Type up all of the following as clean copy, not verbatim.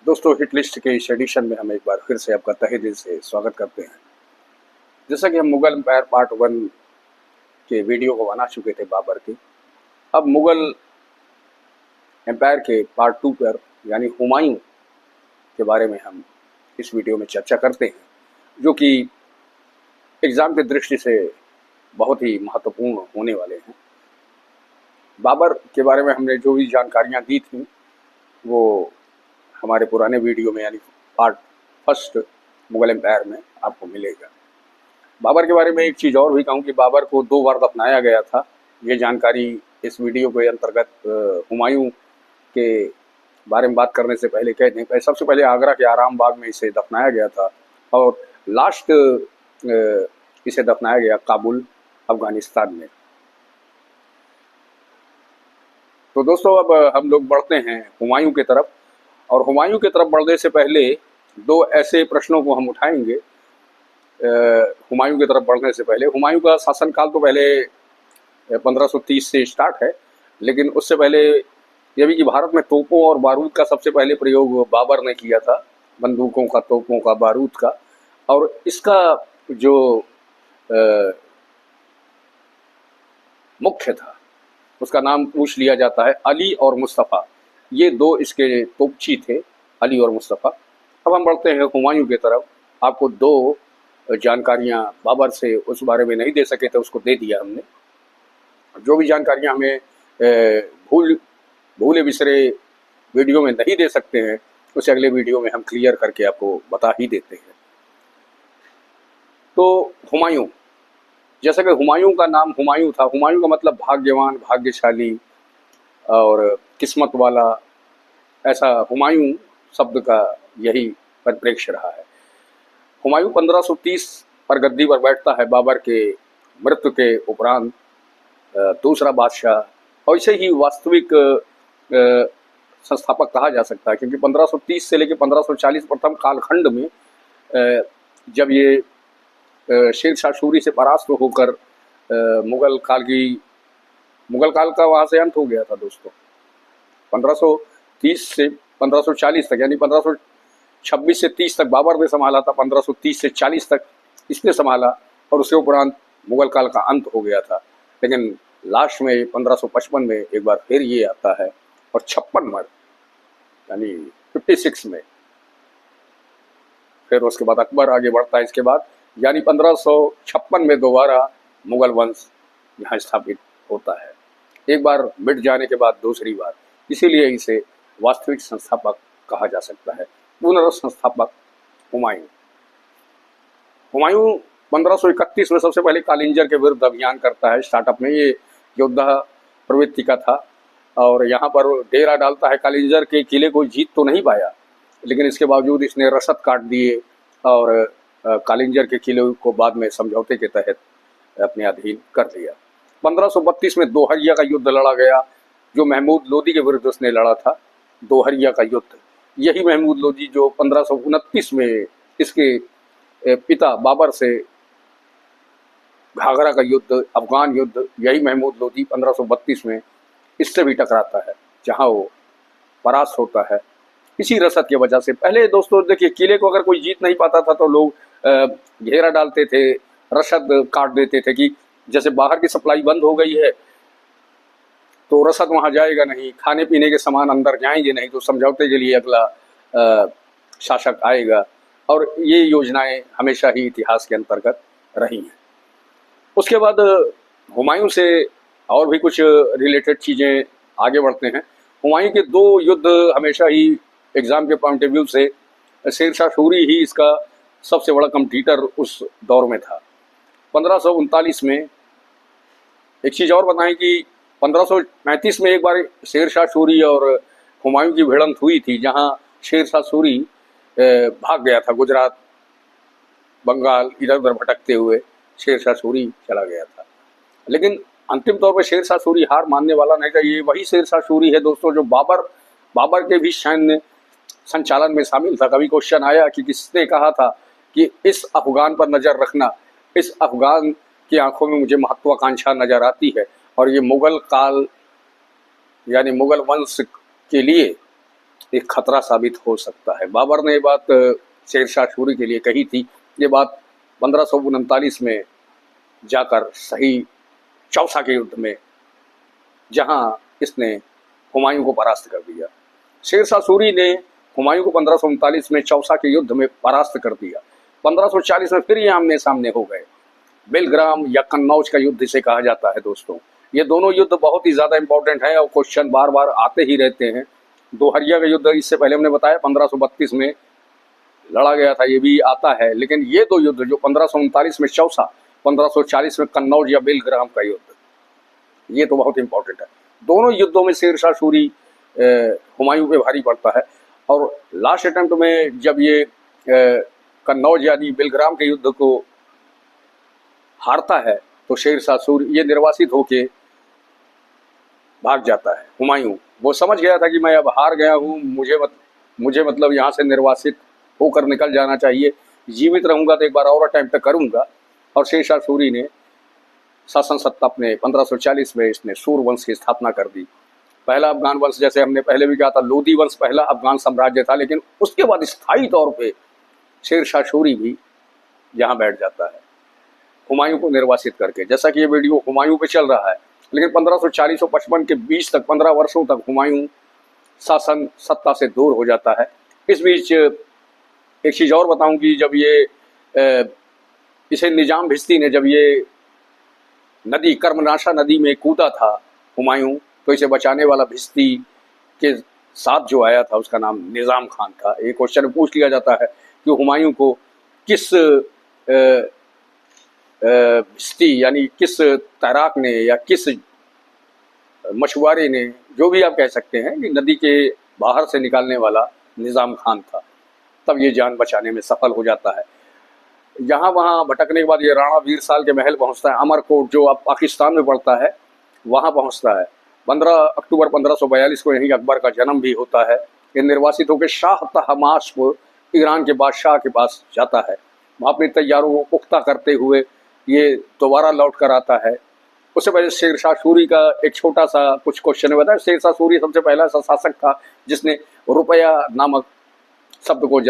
दोस्तों, hit list के इस एडिशन में हम एक बार फिर से आपका तहे दिल से स्वागत करते हैं। जैसा कि हम मुगल एम्पायर पार्ट 1 के वीडियो को बना चुके थे बाबर के, अब मुगल एम्पायर के पार्ट 2 पर यानी हुमायूं के बारे में हम इस वीडियो में चर्चा करते हैं, जो कि एग्ज़ाम की दृष्टि से बहुत ही महत्वपूर्ण होने वाले हैं। बाबर के बारे में हमने जो भी जानकारियाँ दी थी वो हमारे पुराने वीडियो में यानी पार्ट 1 मुगल एम्पायर में आपको मिलेगा। बाबर के बारे में एक चीज़ और भी कहूँ कि बाबर को 2 बार दफनाया गया था। ये जानकारी इस वीडियो के अंतर्गत हुमायूं के बारे में बात करने से पहले कह दें, सबसे पहले आगरा के आराम बाग में इसे दफनाया गया था और लास्ट इसे दफनाया गया काबुल, अफगानिस्तान में। तो दोस्तों, अब हम लोग बढ़ते हैं हुमायूं की तरफ, और हुमायूं की तरफ बढ़ने से पहले 2 ऐसे प्रश्नों को हम उठाएंगे। हुमायूं की तरफ बढ़ने से पहले, हुमायूं का शासनकाल तो पहले 1530 से स्टार्ट है, लेकिन उससे पहले यह भी कि भारत में तोपों और बारूद का सबसे पहले प्रयोग बाबर ने किया था, बंदूकों का, तोपों का, बारूद का। और इसका जो मुख्य था उसका नाम पूछ लिया जाता है अली और मुस्तफ़ा। ये 2 इसके तोपची थे, अली और मुस्तफ़ा। अब हम बढ़ते हैं हुमायूं की तरफ। आपको 2 जानकारियां बाबर से उस बारे में नहीं दे सके थे, उसको दे दिया हमने। जो भी जानकारियां हमें भूले बिसरे वीडियो में नहीं दे सकते हैं, उसे अगले वीडियो में हम क्लियर करके आपको बता ही देते हैं। तो हुमायूं, जैसा कि हुमायूं का नाम हुमायूं था, हुमायूं का मतलब भाग्यवान, भाग्यशाली और किस्मत वाला, ऐसा हुमायूं शब्द का यही परिप्रेक्ष्य रहा है। हुमायूं 1530 पर गद्दी पर बैठता है, बाबर के मृत्यु के उपरांत दूसरा बादशाह, और इसे ही वास्तविक संस्थापक कहा जा सकता है, क्योंकि 1530 से लेकर 1540 प्रथम कालखंड में जब ये शेर शाह सूरी से परास्त होकर मुगल काल का वहाँ से अंत हो गया था दोस्तों। 1530 से 1540 तक, यानी 1526 से 30 तक बाबर ने संभाला था, 1530 से 40 तक इसने संभाला, और उसके उपरांत मुगल काल का अंत हो गया था। लेकिन लास्ट में 1555 में एक बार फिर ये आता है, और 56 में यानी 56 में फिर उसके बाद अकबर आगे बढ़ता है। इसके बाद यानी 1556 में दोबारा मुगल वंश यहाँ स्थापित होता है, एक बार मिट जाने के बाद दूसरी बार। इसीलिए इसे वास्तविक संस्थापक कहा जा सकता है, पुनर्संस्थापक हुमायूं 1531 में सबसे पहले कालिंजर के विरुद्ध अभियान करता है। स्टार्टअप में ये योद्धा प्रवृत्ति का था, और यहाँ पर डेरा डालता है। कालिंजर के किले को जीत तो नहीं पाया, लेकिन इसके बावजूद इसने रसद काट दिए और कालिंजर के किले को बाद में समझौते के तहत अपने अधीन कर लिया। 1532 में दोहरिया का युद्ध लड़ा गया, जो महमूद लोदी के विरुद्ध उसने लड़ा था। दोहरिया का युद्ध, यही महमूद लोदी जो 1529 में इसके पिता बाबर से घाघरा का युद्ध, अफगान युद्ध, यही महमूद लोदी 1532 में इससे भी टकराता है, जहां वो परास्त होता है इसी रसद की वजह से। पहले दोस्तों देखिए, किले को अगर कोई जीत नहीं पाता था तो लोग घेरा डालते थे, रसद काट देते थे कि जैसे बाहर की सप्लाई बंद हो गई है तो रसद वहां जाएगा नहीं, खाने पीने के सामान अंदर जाएंगे नहीं, तो समझौते के लिए अगला शासक आएगा। और ये योजनाएं हमेशा ही इतिहास के अंतर्गत रही हैं। उसके बाद हुमायूं से और भी कुछ रिलेटेड चीज़ें आगे बढ़ते हैं। हुमायूं के 2 युद्ध हमेशा ही एग्ज़ाम के पॉइंट ऑफ व्यू से, शेर शाह सूरी ही इसका सबसे बड़ा कंपटीटर उस दौर में था। 1539 में एक चीज़ और बताएं कि 1535 में एक बार शेर शाह सूरी और हुमायूं की भिड़ंत हुई थी, जहां शेर शाह सूरी भाग गया था, गुजरात, बंगाल इधर उधर भटकते हुए शेर शाह सूरी चला गया था। लेकिन अंतिम तौर पर शेर शाह सूरी हार मानने वाला नहीं था। ये वही शेर शाह सूरी है दोस्तों जो बाबर के भी सैन्य संचालन में शामिल था। कभी क्वेश्चन आया कि किसने कहा था कि इस अफगान पर नज़र रखना, इस अफगान की आंखों में मुझे महत्वाकांक्षा नज़र आती है, और ये मुगल काल यानी मुगल वंश के लिए एक खतरा साबित हो सकता है। बाबर ने ये बात शेरशाह सूरी के लिए कही थी। ये बात 1539 में जाकर सही चौसा के युद्ध में, जहां इसने हुमायूं को परास्त कर दिया। शेरशाह सूरी ने हुमायूं को 1539 में चौसा के युद्ध में परास्त कर दिया। 1540 में फिर ये आमने सामने हो गए। बेलग्राम या कन्नौज का युद्ध इसे कहा जाता है दोस्तों। ये दोनों युद्ध बहुत ही ज्यादा इंपॉर्टेंट है और क्वेश्चन बार बार आते ही रहते हैं। दोहरिया का युद्ध इससे पहले हमने बताया 1532 में लड़ा गया था, ये भी आता है। लेकिन ये दो युद्ध जो 1539 में चौसा, 1540 में कन्नौज या बेलग्राम का युद्ध, ये तो बहुत इंपॉर्टेंट है। दोनों युद्धों में शेरशाह सूरी हुमायूं पे भारी पड़ता है। और लास्ट अटेम्प्ट में जब ये कन्नौज यानी बेलग्राम के युद्ध को हारता है तो शेरशाह सूरी ये निर्वासित होके भाग जाता है। हुमायूं वो समझ गया था कि मैं अब हार गया हूँ, मुझे मतलब यहाँ से निर्वासित होकर निकल जाना चाहिए। जीवित रहूंगा तो एक बार और अटेम्प्ट करूंगा। और शेरशाह सूरी ने शासन सत्ता अपने 1540 में इसने सूर वंश की स्थापना कर दी। पहला अफगान वंश, जैसे हमने पहले भी कहा था, लोदी वंश पहला अफगान साम्राज्य था। लेकिन उसके बाद स्थायी तौर पे शेरशाह सूरी भी यहाँ बैठ जाता है हुमायूं को निर्वासित करके। जैसा कि ये वीडियो हुमायूं पे चल रहा है, लेकिन 1540 और 55 के बीच तक 15 वर्षों तक हुमायूं शासन सत्ता से दूर हो जाता है। इस बीच एक चीज़ और बताऊं कि जब ये इसे निजाम भिश्ती ने जब ये नदी कर्मनाशा नदी में कूदा था हुमायूं, तो इसे बचाने वाला भिश्ती के साथ जो आया था उसका नाम निजाम खान था। एक क्वेश्चन पूछ लिया जाता है कि हुमायूं को किस भिश्ती यानी किस तैराक ने या किस मछुआरे ने, जो भी आप कह सकते हैं, कि नदी के बाहर से निकालने वाला निजाम खान था। तब ये जान बचाने में सफल हो जाता है। यहाँ वहाँ भटकने के बाद ये राणा वीर साल के महल पहुँचता है। अमरकोट जो अब पाकिस्तान में पड़ता है वहाँ पहुँचता है। 15 अक्टूबर 1542 को यहीं अकबर का जन्म भी होता है। ये निर्वासित होकर शाह तहमास्प ईरान के बादशाह के पास जाता है। वहाँ अपनी तैयारों को पुख्ता करते हुए ये दोबारा लौट कर आता है। उससे पहले शेरशाह सूरी का एक छोटा सा कुछ क्वेश्चन है बताया। शेरशाह सूरी सबसे पहला ऐसा शासक था जिसने रुपया नामक शब्द को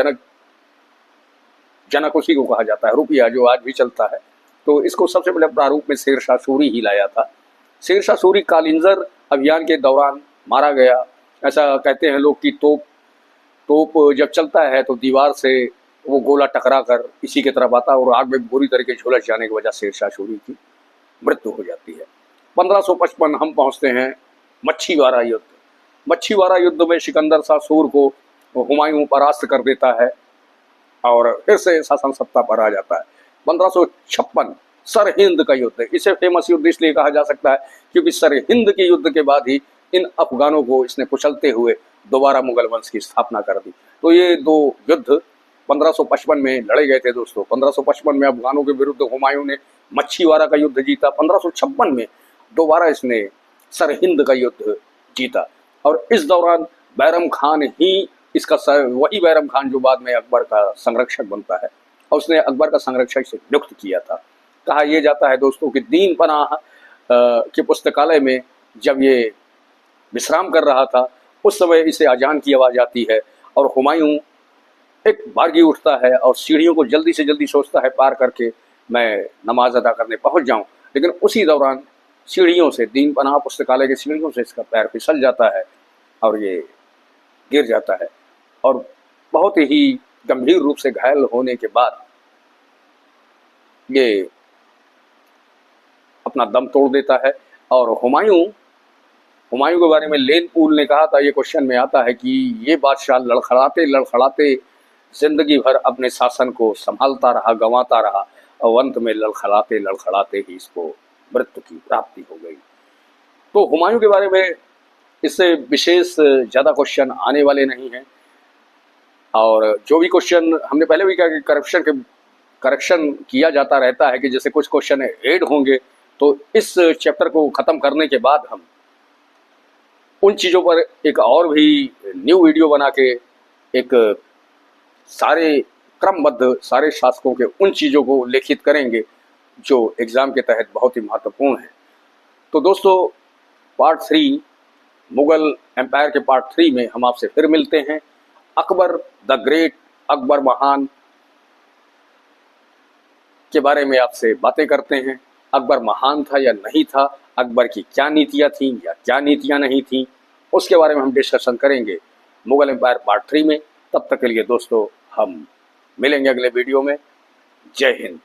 जनक उसी को कहा जाता है, रुपया जो आज भी चलता है, तो इसको सबसे पहले प्रारूप में शेरशाह सूरी ही लाया था। शेरशाह सूरी कालिंजर अभियान के दौरान मारा गया। ऐसा कहते हैं लोग कि तोप जब चलता है तो दीवार से वो गोला टकरा कर इसी की तरफ आता है और आग में बुरी तरीके झुलस जाने की वजह से शेरशाह सूरी की मृत्यु हो जाती है। 1555 हम पहुंचते हैं मच्छीवाड़ा युद्ध। मच्छीवाड़ा युद्ध में सिकंदर शाह सूर को हुमायूं परास्त कर देता है और फिर से शासन सत्ता पर आ जाता है। 1556 सरहिंद का युद्ध, इसे फेमस युद्ध इसलिए कहा जा सकता है क्योंकि सरहिंद के युद्ध के बाद ही इन अफगानों को इसने कुचलते हुए दोबारा मुगल वंश की स्थापना कर दी। तो ये दो युद्ध 1555 में लड़े गए थे दोस्तों। 1555 में अफगानों के विरुद्ध हुमायूं ने मच्छीवाड़ा का युद्ध जीता। 1556 में दोबारा इसने सरहिंद का युद्ध जीता और इस दौरान बैरम खान ही इसका वही बैरम खान जो बाद में अकबर का संरक्षक बनता है और उसने अकबर का संरक्षक से नियुक्त किया था। कहा यह जाता है दोस्तों कि दीन पनाह के पुस्तकालय में जब ये विश्राम कर रहा था उस समय इसे अजान की आवाज़ आती है और हुमायूं एक बारगी उठता है और सीढ़ियों को जल्दी से जल्दी सोचता है पार करके मैं नमाज अदा करने पहुंच जाऊं। लेकिन उसी दौरान सीढ़ियों से, दीन पनाह पुस्तकालय की सीढ़ियों से इसका पैर फिसल जाता है और ये गिर जाता है और बहुत ही गंभीर रूप से घायल होने के बाद ये अपना दम तोड़ देता है। और हुमायूं के बारे में लेन पूल ने कहा था, ये क्वेश्चन में आता है कि ये बादशाह लड़खड़ाते जिंदगी भर अपने शासन को संभालता रहा, गंवाता रहा और अंत में लड़खड़ाते ही इसको मृत्यु की प्राप्ति हो गई। तो हुमायूं के बारे में इससे विशेष ज़्यादा क्वेश्चन आने वाले नहीं हैं और जो भी क्वेश्चन हमने पहले भी कहा कि करेक्शन किया जाता रहता है कि जैसे कुछ क्वेश्चन ऐड होंगे तो इस चैप्टर को ख़त्म करने के बाद हम उन चीज़ों पर एक और भी न्यू वीडियो बना के एक सारे क्रमबद्ध सारे शासकों के उन चीज़ों को लिखित करेंगे जो एग्ज़ाम के तहत बहुत ही महत्वपूर्ण है। तो दोस्तों पार्ट 3 मुगल एम्पायर के पार्ट 3 में हम आपसे फिर मिलते हैं। अकबर द ग्रेट, अकबर महान के बारे में आपसे बातें करते हैं। अकबर महान था या नहीं था, अकबर की क्या नीतियां थीं या क्या नीतियां नहीं थीं, उसके बारे में हम डिस्कशन करेंगे मुगल एम्पायर पार्ट 3 में। तब तक के लिए दोस्तों हम मिलेंगे अगले वीडियो में। जय हिंद।